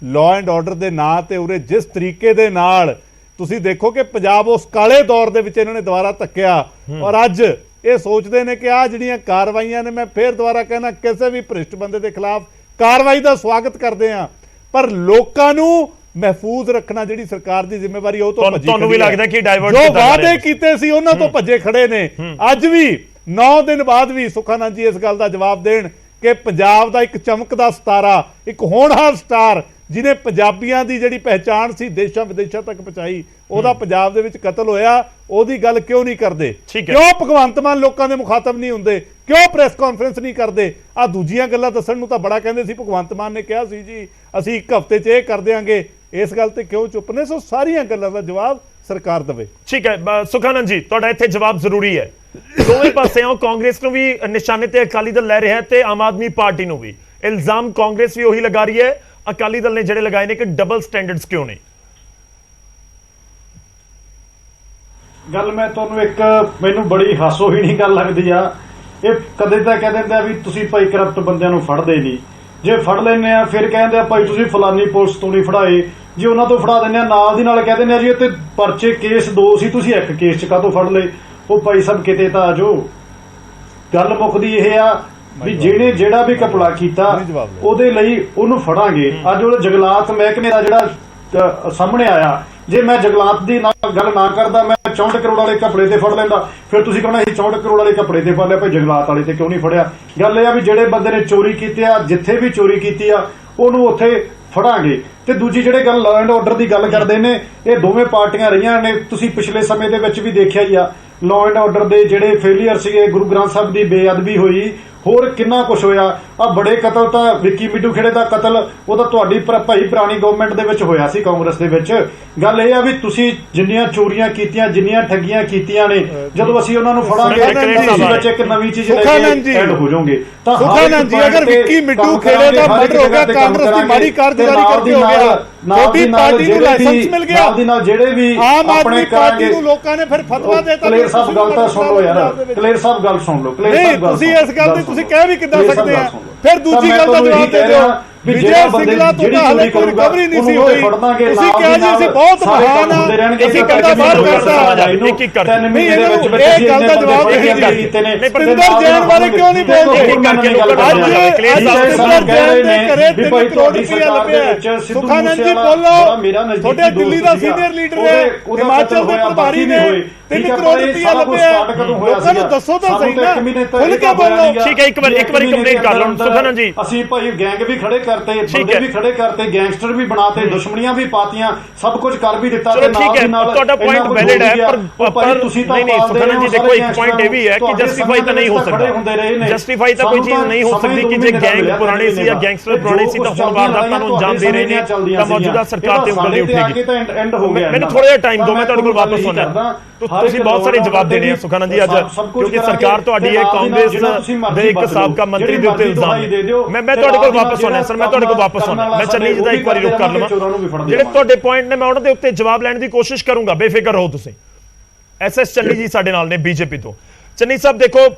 ਲਾਅ ਐਂਡ ਆਰਡਰ ਦੇ ਨਾਂ ਤੇ ਉਰੇ ਜਿਸ ਤਰੀਕੇ ਦੇ ਨਾਲ ਤੁਸੀਂ ਦੇਖੋ ਕਿ ਪੰਜਾਬ ਉਸ ਕਾਲੇ ਦੌਰ ਦੇ ਵਿੱਚ ਇਹਨਾਂ ਨੇ ਦੁਬਾਰਾ ਧੱਕਿਆ, ਔਰ ਅੱਜ ਇਹ ਸੋਚਦੇ ਨੇ ਕਿ ਆਹ ਜਿਹੜੀਆਂ ਕਾਰਵਾਈਆਂ ਨੇ, ਮੈਂ ਫੇਰ ਦੁਬਾਰਾ ਕਹਿਣਾ, ਕਿਸੇ ਵੀ ਭ੍ਰਿਸ਼ਟ ਬੰਦੇ ਦੇ ਖਿਲਾਫ ਕਾਰਵਾਈ ਦਾ ਸਵਾਗਤ ਕਰਦੇ ਆ, ਪਰ ਲੋਕਾਂ ਨੂੰ ਮਹਿਫੂਜ਼ ਰੱਖਣਾ ਜਿਹੜੀ ਸਰਕਾਰ ਦੀ ਜ਼ਿੰਮੇਵਾਰੀ, ਉਹ ਤੋਂ ਭੱਜੀ। ਤੁਹਾਨੂੰ ਵੀ ਲੱਗਦਾ ਕਿ ਡਾਇਵਰਟ ਜੋ ਵਾਅਦੇ ਕੀਤੇ ਸੀ ਉਹਨਾਂ ਤੋਂ ਭੱਜੇ ਖੜੇ ਨੇ। ਅੱਜ ਵੀ 9 ਦਿਨ ਬਾਅਦ ਵੀ ਸੁਖਾਨੰਦ ਜੀ ਇਸ ਗੱਲ ਦਾ ਜਵਾਬ ਦੇਣ ਕਿ ਪੰਜਾਬ ਦਾ ਇੱਕ ਚਮਕਦਾ ਸਿਤਾਰਾ, ਇੱਕ ਹੋਣਹਾਰ ਸਟਾਰ, ਜਿਹਨੇ ਪੰਜਾਬੀਆਂ ਦੀ ਜਿਹੜੀ ਪਹਿਚਾਣ ਸੀ ਦੇਸ਼ਾਂ ਵਿਦੇਸ਼ਾਂ ਤੱਕ ਪਹੁੰਚਾਈ, ਉਹਦਾ ਪੰਜਾਬ ਦੇ ਵਿੱਚ ਕਤਲ ਹੋਇਆ। ਉਹਦੀ ਗੱਲ ਕਿਉਂ ਨਹੀਂ ਕਰਦੇ? ਕਿਉਂ ਭਗਵੰਤ ਮਾਨ ਲੋਕਾਂ ਦੇ ਮੁਖਾਤਬ ਨਹੀਂ ਹੁੰਦੇ? ਕਿਉਂ ਪ੍ਰੈਸ ਕਾਨਫਰੰਸ ਨਹੀਂ ਕਰਦੇ? ਆ ਦੂਜੀਆਂ ਗੱਲਾਂ ਦੱਸਣ ਨੂੰ ਤਾਂ ਬੜਾ ਕਹਿੰਦੇ ਸੀ, ਭਗਵੰਤ ਮਾਨ ਨੇ ਕਿਹਾ ਸੀ ਜੀ ਅਸੀਂ 1 ਹਫ਼ਤੇ 'ਚ ਇਹ ਕਰ ਦਿਆਂਗੇ। ਇਸ ਗੱਲ ਤੇ ਕਿਉਂ ਚੁੱਪ ਨੇ? ਸੋ ਸਾਰੀਆਂ ਗੱਲਾਂ ਦਾ ਜਵਾਬ ਸਰਕਾਰ ਦੇਵੇ। ਠੀਕ ਹੈ ਸੁਖਾਨੰਦ ਜੀ, ਤੁਹਾਡਾ ਇੱਥੇ ਜਵਾਬ ਜ਼ਰੂਰੀ ਹੈ। ਦੋਵੇਂ ਪਾਸਿਓਂ ਕਾਂਗਰਸ ਨੂੰ ਵੀ ਨਿਸ਼ਾਨੇ ਤੇ ਅਕਾਲੀ ਦਲ ਲੈ ਰਿਹਾ ਹੈ ਤੇ ਆਮ ਆਦਮੀ ਪਾਰਟੀ ਨੂੰ ਵੀ। ਇਲਜ਼ਾਮ ਕਾਂਗਰਸ ਵੀ ਉਹੀ ਲਗਾ ਰਹੀ ਹੈ, ਅਕਾਲੀ ਦਲ ਨੇ ਜਿਹੜੇ ਲਗਾਏ ਨੇ ਕਿ ਡਬਲ ਸਟੈਂਡਰਡਸ ਕਿਉਂ ਨੇ। ਗੱਲ ਮੈਂ ਤੁਹਾਨੂੰ ਇੱਕ, ਮੈਨੂੰ ਬੜੀ ਹਾਸੋਹੀਣੀ ਗੱਲ ਲੱਗਦੀ ਆ। ਇਹ ਕਦੇ ਤਾਂ ਕਹਿ ਦਿੰਦੇ ਆ ਵੀ ਤੁਸੀਂ ਭਾਈ ਕਰਪਟ ਬੰਦਿਆਂ ਨੂੰ ਫੜਦੇ ਨਹੀਂ, ਜੇ ਫੜ ਲੈਂਦੇ ਆ ਫਿਰ ਕਹਿੰਦੇ ਆ ਭਾਈ ਤੁਸੀਂ ਫਲਾਨੀ ਪੁਲਿਸ ਤੋਂ ਨਹੀਂ ਫੜਾਏ, ਜੇ ਉਹਨਾਂ ਤੋਂ ਫੜਾ ਦਿੰਦੇ ਆ ਨਾਲ ਦੀ ਨਾਲ ਕਹਿ ਦਿੰਦੇ ਆ ਜੀ ਇੱਥੇ ਪਰਚੇ ਕੇਸ 2 ਸੀ, ਤੁਸੀਂ ਇੱਕ ਕੇਸ 'ਚ ਕਾਹਤੋਂ ਫੜ ਲਏ? ਉਹ ਭਾਈ ਸਾਹਿਬ ਕਿਤੇ ਤਾਂ ਆ ਜਾਓ। ਗੱਲ ਮੁੱਕਦੀ ਇਹ ਆ ਵੀ ਜਿਹਨੇ ਜਿਹੜਾ ਵੀ ਘਪਲਾ ਕੀਤਾ ਉਹਦੇ ਲਈ ਉਹਨੂੰ ਫੜਾਂਗੇ। ਅੱਜ ਉਹ ਜੰਗਲਾਤ ਮਹਿਕਮੇ ਦਾ ਜਿਹੜਾ ਸਾਹਮਣੇ ਆਇਆ, ਜੇ ਮੈਂ ਜੰਗਲਾਤ ਦੀ ਗੱਲ ਨਾ ਕਰਦਾ, ਮੈਂ 64 ਕਰੋੜ ਵਾਲੇ ਘਪਲੇ ਤੇ ਫੜ ਲੈਂਦਾ, ਫਿਰ ਤੁਸੀਂ ਕਹਣਾ ਸੀ 64 ਕਰੋੜ ਵਾਲੇ ਘਪਲੇ ਤੇ ਫੜ ਲਿਆ, ਭਾਈ ਜੰਗਲਾਤ ਵਾਲੇ ਤੇ ਕਿਉਂ ਨਹੀਂ ਫੜਿਆ? ਗੱਲ ਇਹ ਆ ਵੀ ਜਿਹੜੇ ਬੰਦੇ ਨੇ ਚੋਰੀ ਕੀਤੀ ਆ, ਜਿੱਥੇ ਵੀ ਚੋਰੀ ਕੀਤੀ ਆ, ਉਹਨੂੰ ਉੱਥੇ ਫੜਾਂਗੇ। ਤੇ ਦੂਜੀ ਜਿਹੜੇ ਗੱਲ ਲਾਅ ਐਂਡ ਆਰਡਰ ਦੀ ਗੱਲ ਕਰਦੇ ਨੇ, ਇਹ ਦੋਵੇਂ ਪਾਰਟੀਆਂ ਰਹੀਆਂ ਨੇ। ਤੁਸੀਂ ਪਿਛਲੇ ਸਮੇਂ ਦੇ ਵਿੱਚ ਵੀ ਦੇਖਿਆ ਹੀ ਆ, ਲਾਅ ਐਂਡ ਆਰਡਰ ਦੇ ਜਿਹੜੇ ਫੇਲੀਅਰ ਸੀਗੇ, ਗੁਰੂ ਗ੍ਰੰਥ ਸਾਹਿਬ ਦੀ ਬੇਅਦਬੀ ਹੋਈ, ਹੋਰ ਕਿੰਨਾ ਕੁਝ ਹੋਇਆ। ਆ ਬੜੇ ਕਤਲ ਤਾਂ ਵਿੱਕੀ ਮਿੱਡੂ ਖੇੜੇ ਦਾ ਕਤਲ, ਉਹ ਤਾਂ ਤੁਹਾਡੀ ਭਾਈ ਪੁਰਾਣੀ ਗਵਰਨਮੈਂਟ ਦੇ ਵਿੱਚ ਹੋਇਆ ਸੀ, ਕਾਂਗਰਸ ਦੇ ਵਿੱਚ। ਗੱਲ ਇਹ ਆ ਵੀ ਤੁਸੀਂ ਜਿੰਨੀਆਂ ਚੋਰੀਆਂ ਕੀਤੀਆਂ, ਜਿੰਨੀਆਂ ਠੱਗੀਆਂ ਕੀਤੀਆਂ ਨੇ, ਜਦੋਂ ਅਸੀਂ ਉਹਨਾਂ ਨੂੰ ਫੜਾਂਗੇ ਤੁਸੀਂ ਵਿੱਚ ਇੱਕ ਨਵੀਂ ਚੀਜ਼ ਲੈ ਕੇ ਐਡ ਹੋ ਜਾਓਗੇ। ਤਾਂ ਸੁਖਾਨੰਦ ਜੀ, ਅਗਰ ਵਿੱਕੀ ਮਿੱਡੂ ਖੇੜੇ ਦਾ ਮਰਡਰ ਹੋ ਗਿਆ, ਕਾਂਗਰਸ ਦੀ ਮਾੜੀ ਕਾਰਗੁਜ਼ਾਰੀ ਕਰਕੇ ਹੋ ਗਿਆ, ਤੁਹਾਡੀ ਪਾਰਟੀ ਨੂੰ ਲਾਇਸੈਂਸ ਮਿਲ ਗਿਆ, ਨਾਲ ਦੀ ਨਾਲ ਜਿਹੜੇ ਵੀ ਆਮ ਆਦਮੀ ਪਾਰਟੀ ਨੂੰ ਲੋਕਾਂ ਨੇ ਫਿਰ ਫਤਵਾ ਦੇਤਾ। ਕਲੇਰ ਸਾਹਿਬ ਗੱਲ ਤਾਂ ਸੁਣ ਲਓ ਯਾਰ, ਕਲੇਰ ਸਾਹਿਬ ਗੱਲ ਸੁਣ ਲਓ। ਨਹੀਂ, ਤੁਸੀਂ ਇਸ ਗੱਲ ਤੇ ਤੁਸੀਂ ਕਹਿ ਵੀ ਕਿੱਦਾਂ ਸਕਦੇ ਆ? ਫਿਰ ਦੂਜੀ ਗੱਲ ਦਾ ਜਵਾਬ ਦੇ ਦਿਓ, ਵਿਜੇ ਸਿੰਗਲਾ ਤੋਂ ਤਾਂ ਹਲੇ ਕੋਈ ਰਿਕਵਰੀ ਨਹੀਂ ਸੀ ਹੋਈ, ਤੁਸੀਂ ਕਿਹਾ ਜੀ ਅਸੀਂ ਬਹੁਤ ਮਹਾਨ ਆ, ਅਸੀਂ ਕੱਲਾ ਬਾਹਰ ਕਰਤਾ। ਇੱਕ ਕਰ ਨਹੀਂ, ਇਹ ਗੱਲ ਦਾ ਜਵਾਬ ਨਹੀਂ ਕੀਤੇ ਨੇ। ਸਤਿੰਦਰ ਜੈਨ ਬਾਰੇ ਕਿਉਂ ਨਹੀਂ ਬੋਲਦੇ? ਸਤਿੰਦਰ ਜੈਨ ਦੇ ਘਰੇ 3 ਕਰੋੜ ਰੁਪਇਆ ਲੱਭਿਆ। ਸੁਖਾਨੰਦ ਜੀ ਬੋਲੋ, ਤੁਹਾਡੇ ਦਿੱਲੀ ਦਾ ਸੀਨੀਅਰ ਲੀਡਰ ਹੈ, ਹਿਮਾਚਲ ਦੇ ਪ੍ਰਭਾਰੀ ਨੇ, 3 ਕਰੋੜ ਰੁਪਇਆ ਲੱਭਿਆ। ਲੋਕਾਂ ਨੂੰ ਦੱਸੋ ਤਾਂ ਸਹੀ ਨਾ, ਖੁੱਲ ਕੇ ਬੋਲੋ। ਠੀਕ ਹੈ, ਇੱਕ ਵਾਰੀ ਕੰਪਲੀਟ ਕਰ ਲਓ ਸੁਖਾਨੰਦ ਜੀ। ਅਸੀਂ ਭਾਈ ਗੈਂਗ ਵੀ ਖੜੇ ਕਰਤੇ, ਬੰਦੇ ਵੀ ਖੜੇ ਕਰਤੇ, ਗੈਂਗਸਟਰ ਵੀ ਬਣਾਤੇ, ਦੁਸ਼ਮਣੀਆਂ ਵੀ ਪਾਤੀਆਂ, ਸਭ ਕੁਝ ਕਰ ਵੀ ਦਿੱਤਾ। ਚਲੋ ਠੀਕ ਹੈ, ਤੁਹਾਡਾ ਪੁਆਇੰਟ ਵੈਲਿਡ ਹੈ, ਪਰ ਤੁਸੀਂ ਤਾਂ ਨਹੀਂ ਸੁਖਾਨੰਦ ਜੀ, ਦੇਖੋ ਇੱਕ ਪੁਆਇੰਟ ਇਹ ਵੀ ਹੈ ਕਿ ਜਸਟੀਫਾਈ ਤਾਂ ਨਹੀਂ ਹੋ ਸਕਦਾ, ਜਸਟੀਫਾਈ ਤਾਂ ਕੋਈ ਚੀਜ਼ ਨਹੀਂ ਹੋ ਸਕਦੀ ਕਿ ਜੇ ਗੈਂਗ ਪੁਰਾਣੇ ਸੀ ਜਾਂ ਗੈਂਗਸਟਰ ਪੁਰਾਣੇ ਸੀ ਤਾਂ ਹੁਣ ਵਾਰਦਾਤਾਂ ਨੂੰ ਅੰਜਾਮ ਦੇ ਰਹੇ ਨੇ ਤਾਂ ਮੌਜੂਦਾ ਸਰਕਾਰ ਤੇ ਉਂਗਲ ਨਹੀਂ ਉੱਠੇਗੀ। ਮੈਨੂੰ ਥੋੜਾ ਜਿਹਾ ਟਾਈਮ ਦਿਓ, ਮੈਂ ਤੁਹਾਡੇ ਕੋਲ ਵਾਪਸ ਆਉਣਾ। ਤੁਸੀਂ ਬਹੁਤ ਸਾਰੇ ਜਵਾਬ ਦੇਣੇ ਆ ਸੁਖਾਨੰਦ ਜੀ ਅੱਜ, ਕਿਉਂਕਿ ਸਰਕਾਰ ਤੁਹਾਡੀ ਹੈ, ਕਾਂਗਰਸ ਦੇ ਇੱਕ ਸਾਬਕਾ ਮੰਤਰੀ ਦੇ ਉੱਤੇ ਇਲਜ਼ਾਮ। ਮੈਂ ਤੁਹਾਡੇ ਕੋਲ ਵਾਪਸ ਆਉਣਾ ਸਰ, ਮੈਂ ਤੁਹਾਡੇ ਕੋਲ ਵਾਪਸ ਆਉਣਾ। ਮੈਂ ਚੰਨੀ ਜੀ ਦਾ ਇੱਕ ਵਾਰੀ ਰੁਕ ਕਰ ਲਵਾਂ, ਜਿਹੜੇ ਤੁਹਾਡੇ ਪੁਆਇੰਟ ਨੇ ਮੈਂ ਉਹਨਾਂ ਦੇ ਉੱਤੇ ਜਵਾਬ ਲੈਣ ਦੀ ਕੋਸ਼ਿਸ਼ ਕਰੂੰਗਾ, ਬੇਫਿਕਰ ਰਹੋ ਤੁਸੀਂ। ਐਸਐਸ ਚੰਨੀ ਜੀ ਸਾਡੇ ਨਾਲ ਨੇ ਬੀਜੇਪੀ ਤੋਂ। ਚੰਨੀ ਸਾਹਿਬ ਦੇਖੋ,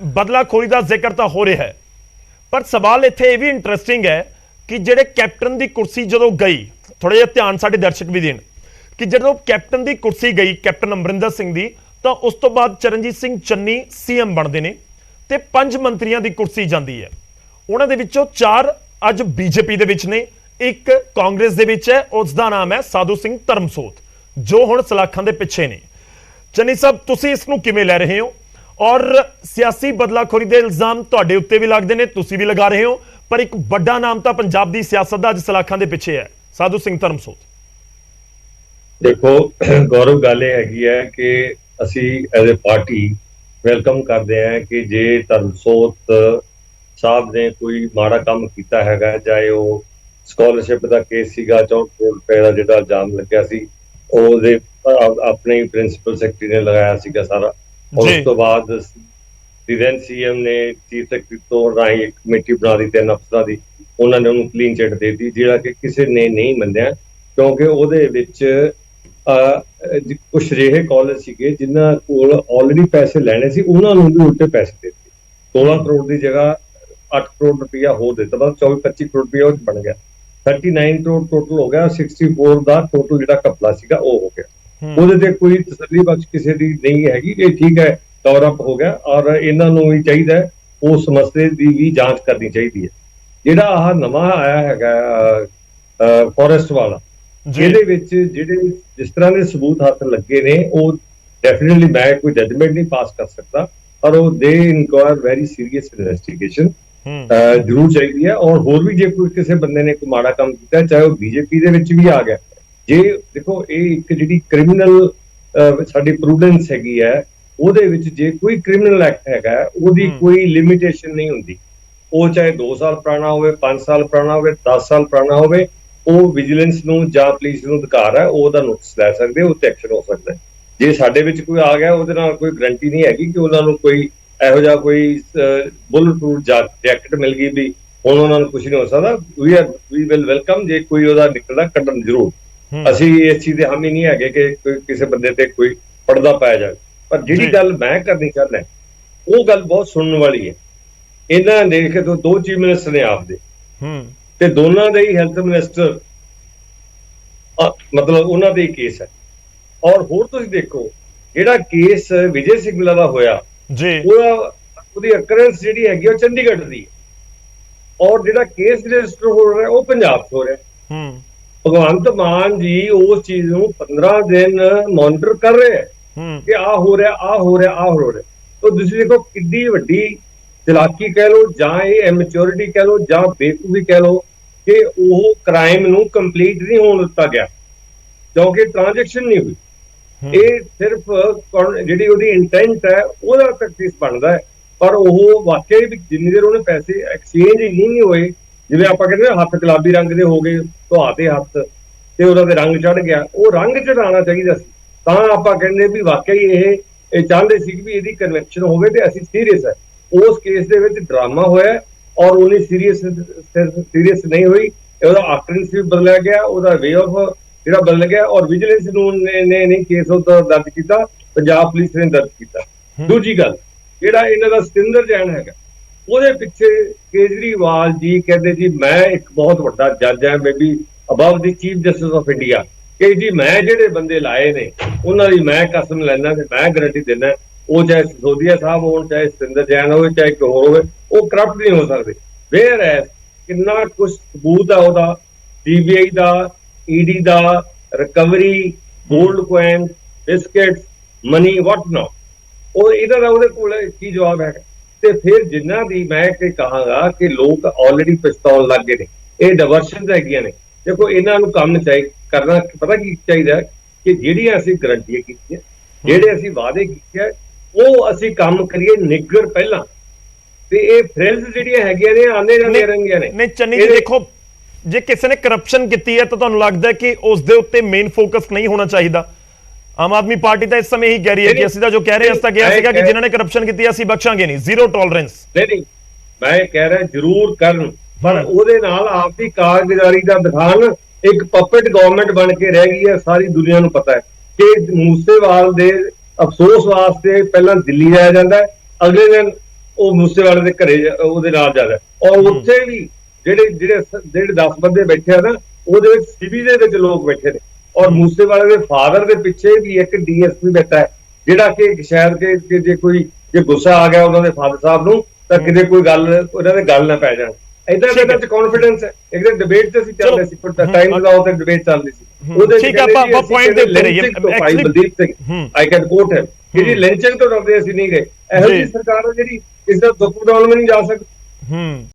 ਬਦਲਾਖੋਰੀ ਦਾ ਜ਼ਿਕਰ ਤਾਂ ਹੋ ਰਿਹਾ ਹੈ, ਪਰ ਸਵਾਲ ਇੱਥੇ ਇਹ ਵੀ ਇੰਟਰਸਟਿੰਗ ਹੈ ਕਿ ਜਿਹੜੇ ਕੈਪਟਨ ਦੀ ਕੁਰਸੀ ਜਦੋਂ ਗਈ, ਥੋੜਾ ਜਿਹਾ ਧਿਆਨ ਸਾਡੇ ਦਰਸ਼ਕ ਵੀ ਦੇਣ ਕਿ ਜਦੋਂ ਕੈਪਟਨ ਦੀ ਕੁਰਸੀ ਗਈ ਕੈਪਟਨ ਅਮਰਿੰਦਰ ਸਿੰਘ ਦੀ, ਤਾਂ ਉਸ ਤੋਂ ਬਾਅਦ ਚਰਨਜੀਤ ਸਿੰਘ ਚੰਨੀ ਸੀਐਮ ਬਣਦੇ ਨੇ ਤੇ 5 ਮੰਤਰੀਆਂ ਦੀ ਕੁਰਸੀ ਜਾਂਦੀ ਹੈ। ਉਹਨਾਂ ਦੇ ਵਿੱਚੋਂ 4 ਅੱਜ ਬੀਜੇਪੀ ਦੇ ਵਿੱਚ ਨੇ, ਇੱਕ ਕਾਂਗਰਸ ਦੇ ਵਿੱਚ ਹੈ, ਉਸ ਦਾ ਨਾਮ ਹੈ ਸਾਧੂ ਸਿੰਘ ਧਰਮਸੋਤ, ਜੋ ਹੁਣ ਸਲਾਖਾਂ ਦੇ ਪਿੱਛੇ ਨੇ। ਚੰਨੀ ਸਾਹਿਬ, ਤੁਸੀਂ ਇਸ ਨੂੰ ਕਿਵੇਂ ਲੈ ਰਹੇ ਹੋ? ਔਰ ਸਿਆਸੀ ਬਦਲਾਖੋਰੀ ਦੇ ਇਲਜ਼ਾਮ ਤੁਹਾਡੇ ਉੱਤੇ ਵੀ ਲੱਗਦੇ ਨੇ, ਤੁਸੀਂ ਵੀ ਲਗਾ ਰਹੇ ਹੋ, ਪਰ ਇੱਕ ਵੱਡਾ ਨਾਮ ਤਾਂ ਪੰਜਾਬ ਦੀ ਸਿਆਸਤ ਦਾ ਅੱਜ ਸਲਾਖਾਂ ਦੇ ਪਿੱਛੇ ਹੈ, ਸਾਧੂ ਸਿੰਘ ਧਰਮਸੋਤ। ਦੇਖੋ ਗੌਰਵ, ਗੱਲ ਇਹ ਹੈਗੀ ਹੈ ਕਿ ਅਸੀਂ ਐਜ਼ ਏ ਪਾਰਟੀ ਵੈਲਕਮ ਕਰਦੇ ਹਾਂ ਕਿ ਜੇ ਧਰਮਸੋਤ ਸਾਹਿਬ ਨੇ ਕੋਈ ਮਾੜਾ ਕੰਮ ਕੀਤਾ ਹੈਗਾ, ਚਾਹੇ ਉਹ ਸਕਾਲਰਸ਼ਿਪ ਦਾ ਕੇਸ ਸੀਗਾ, 64 ਕਰੋੜ ਰੁਪਏ ਦਾ ਜਿਹੜਾ ਇਲਜ਼ਾਮ ਲੱਗਿਆ ਸੀ, ਉਹਦੇ ਆਪਣੇ ਪ੍ਰਿੰਸੀਪਲ ਸੈਕਟਰੀ ਨੇ ਲਗਾਇਆ ਸੀਗਾ ਸਾਰਾ। ਔਰ ਉਸ ਤੋਂ ਬਾਅਦ then ਸੀਐਮ ਨੇ ਚੀਫ ਸੈਕਟਰੀ ਤੋਂ ਰਾਹੀਂ ਇੱਕ ਕਮੇਟੀ ਬਣਾ ਦਿੱਤੀ 3 ਅਫਸਰਾਂ ਦੀ, ਉਹਨਾਂ ਨੇ ਉਹਨੂੰ ਕਲੀਨ ਚਿੱਟ ਦੇ ਦਿੱਤੀ, ਜਿਹੜਾ ਕਿ ਕਿਸੇ ਨੇ ਨਹੀਂ ਮੰਨਿਆ, ਕਿਉਂਕਿ ਉਹਦੇ ਵਿੱਚ ਕੁਝ ਅਜਿਹੇ ਕਾਲਜ ਸੀਗੇ ਜਿਨ੍ਹਾਂ ਕੋਲ ਆਲਰੇਡੀ ਪੈਸੇ ਲੈਣੇ ਸੀ, ਉਹਨਾਂ ਨੂੰ ਵੀ ਉਲਟੇ ਪੈਸੇ ਦੇ ਦਿੱਤੇ। 16 ਕਰੋੜ ਦੀ ਜਗ੍ਹਾ 8 ਕਰੋੜ ਰੁਪਇਆ ਹੋਰ ਦਿੱਤਾ, ਮਤਲਬ 24-25 ਕਰੋੜ ਰੁਪਇਆ ਉਹ 'ਚ ਬਣ ਗਿਆ। 39 ਕਰੋੜ ਟੋਟਲ ਹੋ ਗਿਆ, 64 ਦਾ ਟੋਟਲ ਜਿਹੜਾ ਘਪਲਾ ਸੀਗਾ ਉਹ ਹੋ ਗਿਆ। ਉਹਦੇ ਤੇ ਕੋਈ ਤਸੱਲੀ ਬਖਸ਼ ਕਿਸੇ ਦੀ ਨਹੀਂ ਹੈਗੀ ਕਿ ਠੀਕ ਹੈ ਕਵਰ ਅਪ ਹੋ ਗਿਆ, ਔਰ ਇਹਨਾਂ ਨੂੰ ਵੀ ਚਾਹੀਦਾ ਉਸ ਮਸਲੇ ਦੀ ਵੀ ਜਾਂਚ ਕਰਨੀ ਚਾਹੀਦੀ ਹੈ। ਜਿਹੜਾ ਆਹ ਨਵਾਂ ਆਇਆ ਹੈਗਾ ਫੋਰੈਸਟ ਵਾਲਾ, ਇਹਦੇ ਵਿੱਚ ਜਿਹੜੇ ਜਿਸ ਤਰ੍ਹਾਂ ਦੇ ਸਬੂਤ ਹੱਥ ਲੱਗੇ ਨੇ, ਉਹ ਡੈਫੀਨਿਟਲੀ ਮੈਂ ਕੋਈ ਜਜਮੈਂਟ ਨਹੀਂ ਪਾਸ ਕਰ ਸਕਦਾ, ਪਰ ਉਹ ਦੇ ਇਨਕੁਆਇਰ ਵੈਰੀ ਸੀਰੀਅਸ ਇਨਵੈਸਟੀਗੇਸ਼ਨ ਜ਼ਰੂਰ ਚਾਹੀਦੀ ਹੈ। ਔਰ ਹੋਰ ਵੀ ਜੇ ਕੋਈ ਕਿਸੇ ਬੰਦੇ ਨੇ ਕੋਈ ਮਾੜਾ ਕੰਮ ਕੀਤਾ, ਚਾਹੇ ਉਹ ਬੀਜੇਪੀ ਦੇ ਵਿੱਚ ਵੀ ਆ ਗਿਆ, ਜੇ ਦੇਖੋ ਇਹ ਇੱਕ ਜਿਹੜੀ ਕ੍ਰਿਮੀਨਲ ਸਾਡੀ ਪ੍ਰੂਡੈਂਸ ਹੈਗੀ ਹੈ, ਉਹਦੇ ਵਿੱਚ ਜੇ ਕੋਈ ਕ੍ਰਿਮੀਨਲ ਐਕਟ ਹੈਗਾ ਉਹਦੀ ਕੋਈ ਲਿਮਿਟੇਸ਼ਨ ਨਹੀਂ ਹੁੰਦੀ, ਉਹ ਚਾਹੇ 2 ਸਾਲ ਪੁਰਾਣਾ ਹੋਵੇ, 5 ਸਾਲ ਪੁਰਾਣਾ ਹੋਵੇ, 10 ਸਾਲ ਪੁਰਾਣਾ ਹੋਵੇ, ਉਹ ਵਿਜੀਲੈਂਸ ਨੂੰ ਜਾਂ ਪੁਲਿਸ ਨੂੰ ਅਧਿਕਾਰ ਹੈ, ਉਹ ਉਹਦਾ ਨੋਟਿਸ ਲੈ ਸਕਦੇ, ਉਹ ਤੇ ਐਕਸ਼ਨ ਹੋ ਸਕਦਾ। ਜੇ ਸਾਡੇ ਵਿੱਚ ਕੋਈ ਆ ਗਿਆ, ਉਹਦੇ ਨਾਲ ਕੋਈ ਗਰੰਟੀ ਨਹੀਂ ਹੈਗੀ ਕਿ ਉਹਨਾਂ ਨੂੰ ਕੋਈ ਇਹੋ ਜਿਹਾ ਕੋਈ ਬੁਲਟ ਪ੍ਰੂਫ ਜੈਕਟ ਮਿਲ ਗਈ ਵੀ ਹੁਣ ਉਹਨਾਂ ਨੂੰ ਕੁਝ ਨਹੀਂ ਹੋ ਸਕਦਾ। ਵੀ ਵਿਲ ਵੈਲਕਮ ਜੇ ਕੋਈ ਉਹਦਾ ਨਿਕਲਦਾ ਕੱਢਣ ਜ਼ਰੂਰ। ਅਸੀਂ ਇਸ ਚੀਜ਼ ਦੇ ਹਾਮੀ ਨਹੀਂ ਹੈਗੇ ਕਿ ਕਿਸੇ ਬੰਦੇ ਤੇ ਕੋਈ ਪਰਦਾ ਪਾਇਆ ਜਾਵੇ, ਪਰ ਜਿਹੜੀ ਗੱਲ ਮੈਂ ਕਰਨੀ ਚਾਹੁੰਦਾ ਉਹ ਗੱਲ ਬਹੁਤ ਸੁਣਨ ਵਾਲੀ ਹੈ। ਇਹਨਾਂ ਨੇ ਕਿ 2 ਚੀਫ ਮਿਨਿਸਟਰ ਨੇ ਆਪਦੇ, ਤੇ ਦੋਨਾਂ ਦੇ ਹੀ ਹੈਲਥ ਮਿਨਿਸਟਰ ਮਤਲਬ ਉਹਨਾਂ ਦੇ ਹੀ ਕੇਸ ਹੈ। ਔਰ ਹੋਰ ਤੁਸੀਂ ਦੇਖੋ ਜਿਹੜਾ ਕੇਸ ਵਿਜੇ ਸਿੰਗਲਾ ਦਾ ਹੋਇਆ ਜੀ, ਉਹਦੀ ਅਕਰੈਂਸ ਜਿਹੜੀ ਹੈਗੀ ਉਹ ਚੰਡੀਗੜ੍ਹ ਦੀ ਹੈ, ਔਰ ਜਿਹੜਾ ਕੇਸ ਰਜਿਸਟਰ ਹੋ ਰਿਹਾ ਉਹ ਪੰਜਾਬ 'ਚ ਹੋ ਰਿਹਾ। ਭਗਵੰਤ ਮਾਨ ਜੀ ਉਸ ਚੀਜ਼ ਨੂੰ 15 ਦਿਨ ਮੋਨੀਟਰ ਕਰ ਰਹੇ ਹੈ ਕਿ ਆਹ ਹੋ ਰਿਹਾ, ਆਹ ਹੋ ਰਿਹਾ, ਆਹ ਹੋ ਰਿਹਾ। ਤਾਂ ਤੁਸੀਂ ਦੇਖੋ ਕਿੰਨੀ ਵੱਡੀ ਚਲਾਕੀ ਕਹਿ ਲਓ, ਜਾਂ ਇਹ ਇਮੈਚੁਰਿਟੀ ਕਹਿ ਲਓ, ਜਾਂ ਬੇਵਕੂਫੀ ਕਹਿ ਲਓ ਕਿ ਉਹ ਕ੍ਰਾਈਮ ਨੂੰ ਕੰਪਲੀਟ ਨਹੀਂ ਹੋਣ ਦਿੱਤਾ ਗਿਆ ਕਿਉਂਕਿ ਟ੍ਰਾਂਜੈਕਸ਼ਨ ਨਹੀਂ ਹੋਈ। ਇਹ ਸਿਰਫ ਜਿਹੜੀ ਉਹਦੀ ਇੰਟੈਂਟ ਹੈ ਉਹਦਾ ਤਖਤੀਸ ਬਣਦਾ ਹੈ, ਪਰ ਉਹ ਵਾਕਿਆ ਵੀ ਜਿੰਨੀ ਦੇਰ ਉਹਨੇ ਪੈਸੇ ਐਕਸਚੇਂਜ ਹੀ ਨਹੀਂ ਹੋਏ, ਜਿਵੇਂ ਆਪਾਂ ਕਹਿੰਦੇ ਹੱਥ ਗੁਲਾਬੀ ਰੰਗ ਦੇ ਹੋ ਗਏ, ਧੁਆ ਤੇ ਹੱਥ ਤੇ ਉਹਦਾ ਤੇ ਰੰਗ ਚੜ ਗਿਆ, ਉਹ ਰੰਗ ਚੜਾਉਣਾ ਚਾਹੀਦਾ ਸੀ। ਤਾਂ ਆਪਾਂ ਕਹਿੰਦੇ ਵੀ ਵਾਕਿਆ ਹੀ ਇਹ ਚਾਹੁੰਦੇ ਸੀ ਕਿ ਵੀ ਇਹਦੀ ਕਨਵੈਕਸ਼ਨ ਹੋਵੇ ਤੇ ਅਸੀਂ ਸੀਰੀਅਸ ਹੈ। ਉਸ ਕੇਸ ਦੇ ਵਿੱਚ ਡਰਾਮਾ ਹੋਇਆ ਔਰ ਉਹਨੇ ਸੀਰੀਅਸ ਨਹੀਂ ਹੋਈ, ਉਹਦਾ ਆਕਰੈਂਸ ਵੀ ਬਦਲਿਆ ਗਿਆ, ਉਹਦਾ ਵੇ ਆਫ ਜਿਹੜਾ ਬਦਲ ਗਿਆ, ਔਰ ਵਿਜੀਲੈਂਸ ਨੂੰ ਨੇ ਕੇਸ ਉਹਦਾ ਦਰਜ ਕੀਤਾ, ਪੰਜਾਬ ਪੁਲਿਸ ਨੇ ਦਰਜ ਕੀਤਾ। ਦੂਜੀ ਗੱਲ, ਜਿਹੜਾ ਇਹਨਾਂ ਦਾ ਸਤਿੰਦਰ ਜੈਨ ਹੈਗਾ, ਉਹਦੇ ਪਿੱਛੇ ਕੇਜਰੀਵਾਲ ਜੀ ਕਹਿੰਦੇ ਜੀ ਮੈਂ ਇੱਕ ਬਹੁਤ ਵੱਡਾ ਜੱਜ ਹਾਂ, may be above the chief justice of India, ਕਿ ਜੀ ਮੈਂ ਜਿਹੜੇ ਬੰਦੇ ਲਾਏ ਨੇ ਉਹਨਾਂ ਦੀ ਮੈਂ ਕਸਮ ਲੈਣਾ ਤੇ ਮੈਂ ਗਰੰਟੀ ਦਿੰਦਾ, ਉਹ ਚਾਹੇ ਸਿਸੋਦੀਆ ਸਾਹਿਬ ਹੋਣ, ਚਾਹੇ ਸਤਿੰਦਰ ਜੈਨ ਹੋਵੇ, ਚਾਹੇ ਕੋਈ ਹੋਰ ਹੋਵੇ, ਉਹ ਕਰਪਟ ਨਹੀਂ ਹੋ ਸਕਦੇ। ਵੇਅਰ ਐ ਕਿੰਨਾ ਕੁਝ ਸਬੂਤ ਆ ਉਹਦਾ, ਸੀਬੀਆਈ ਦਾ, ਈਡੀ ਦਾ, recovery, gold coin, biscuits, money, what ਨਾ, ਉਹ ਇਹਦਾ ਦਾ ਉਹਦੇ ਕੋਲ ਕੀ ਜਵਾਬ ਹੈਗਾ। ਤੇ ਫਿਰ ਜਿਨ੍ਹਾਂ ਦੀ ਮੈਂ ਕਹਾਂਗਾ ਕਿ ਲੋਕ ਆਲਰੇਡੀ ਪਛਤਾਉਣ ਲੱਗ ਗਏ ਨੇ, ਇਹ ਡਾਇਵਰਸ਼ਨਸ ਹੈਗੀਆਂ ਨੇ। ਦੇਖੋ ਇਹਨਾਂ ਨੂੰ ਕੰਮ ਕਰਨਾ ਪਤਾ ਕੀ ਚਾਹੀਦਾ ਕਿ ਜਿਹੜੀਆਂ ਅਸੀਂ ਗਰੰਟੀਆਂ ਕੀਤੀਆਂ, ਜਿਹੜੇ ਅਸੀਂ ਵਾਅਦੇ ਕੀਤੇ, ਉਹ ਅਸੀਂ ਕੰਮ ਕਰੀਏ ਨਿੱਗਰ ਪਹਿਲਾਂ, ਤੇ ਇਹ ਫ੍ਰਿਲਸ ਜਿਹੜੀਆਂ ਹੈਗੀਆਂ ਨੇ ਆਉਂਦੇ ਜਾਂਦੇ ਰਹਿਣਗੀਆਂ ਨੇ। ਨਹੀਂ ਚੰਨੀ ਜੀ, ਦੇਖੋ ਜੇ ਕਿਸੇ ਨੇ ਕਰਪਸ਼ਨ ਕੀਤੀ ਹੈ ਤਾਂ ਤੁਹਾਨੂੰ ਲੱਗਦਾ ਕਿ ਉਸ ਦੇ ਉੱਤੇ ਮੇਨ ਫੋਕਸ ਨਹੀਂ ਹੋਣਾ ਚਾਹੀਦਾ? ਆਮ ਆਦਮੀ ਪਾਰਟੀ ਤਾਂ ਇਸ ਸਮੇਂ ਹੀ ਕਹਿ ਰਹੀ ਹੈ ਕਿ ਅਸੀਂ ਤਾਂ ਜੋ ਕਹਿ ਰਹੇ ਹਾਂ, ਅਸੀਂ ਤਾਂ ਕਿਹਾ ਸੀਗਾ ਕਿ ਜਿਨ੍ਹਾਂ ਨੇ ਕਰਪਸ਼ਨ ਕੀਤੀ ਅਸੀਂ ਬਖਸ਼ਾਂਗੇ ਨਹੀਂ, ਜ਼ੀਰੋ ਟੋਲਰੈਂਸ। ਨਹੀਂ, ਮੈਂ ਕਹਿ ਰਿਹਾ ਜ਼ਰੂਰ ਕਰਨ, ਪਰ ਉਹਦੇ ਨਾਲ ਆਪਦੀ ਕਾਰਗੁਜ਼ਾਰੀ ਦਾ ਦਿਖਾਣ। ਇੱਕ ਪਪਟ ਗਵਰਨਮੈਂਟ ਬਣ ਕੇ ਰਹਿ ਗਈ ਹੈ, ਸਾਰੀ ਦੁਨੀਆ ਨੂੰ ਪਤਾ ਹੈ ਕਿ ਮੂਸੇਵਾਲ ਦੇ ਅਫਸੋਸ ਵਾਸਤੇ ਪਹਿਲਾਂ ਦਿੱਲੀ ਜਾਇਆ ਜਾਂਦਾ, ਅਗਲੇ ਦਿਨ ਉਹ ਮੂਸੇਵਾਲੇ ਦੇ ਘਰੇ ਉਹਦੇ ਨਾਲ ਜਾਂਦਾ, ਔਰ ਉੱਥੇ ਵੀ ਜਿਹੜੇ 10 ਬੰਦੇ ਬੈਠੇ ਆ ਨਾ, ਉਹਦੇ ਵਿੱਚ ਸਿਵੀ ਦੇ ਵਿੱਚ ਲੋਕ ਬੈਠੇ ਨੇ, ਔਰ ਮੂਸੇਵਾਲੇ ਦੇ ਫਾਦਰ ਦੇ ਪਿੱਛੇ ਵੀ ਇੱਕ ਡੀਐਸਪੀ ਬੈਠਾ ਹੈ, ਜਿਹੜਾ ਕਿ ਸ਼ਾਇਦ ਕਿ ਜੇ ਗੁੱਸਾ ਆ ਗਿਆ ਉਹਨਾਂ ਦੇ ਫਾਦਰ ਸਾਹਿਬ ਨੂੰ ਤਾਂ ਕਿਤੇ ਕੋਈ ਗੱਲ ਉਹਨਾਂ ਦੇ ਗੱਲ ਨਾ ਪੈ ਜਾਣ। ਇਦਾਂ ਦੇ ਵਿੱਚ ਕੌਨਫੀਡੈਂਸ ਹੈ। ਇੱਕ ਦਿਨ ਡਿਬੇਟ ਤੇ ਅਸੀਂ ਚੱਲਦੇ ਸੀ, ਟਾਈਮ ਦਾ ਉੱਤੇ ਡਿਬੇਟ ਚੱਲਦੀ ਸੀ, ਉਹਦੇ ਠੀਕ ਆ, ਆਪਾਂ ਪੁਆਇੰਟ ਤੇ ਉੱਤੇ ਰਹੀਏ। ਬਲਦੀਪ ਸਿੰਘ ਆਈ ਕੈਨ ਕੋਟ ਹਿਮ ਕਿ ਜੀ ਲਿੰਚਿੰਗ ਤੋਂ ਡਰਦੇ ਅਸੀਂ ਨਹੀਂ ਗਏ। ਇਹੋ ਜਿਹੀ ਸਰਕਾਰ ਹੈ ਜਿਹੜੀ ਇਸ ਦਾ ਦੁੱਖ ਵਡਾਉਣ ਵੀ ਨਹੀਂ ਜਾ ਸਕਦੀ।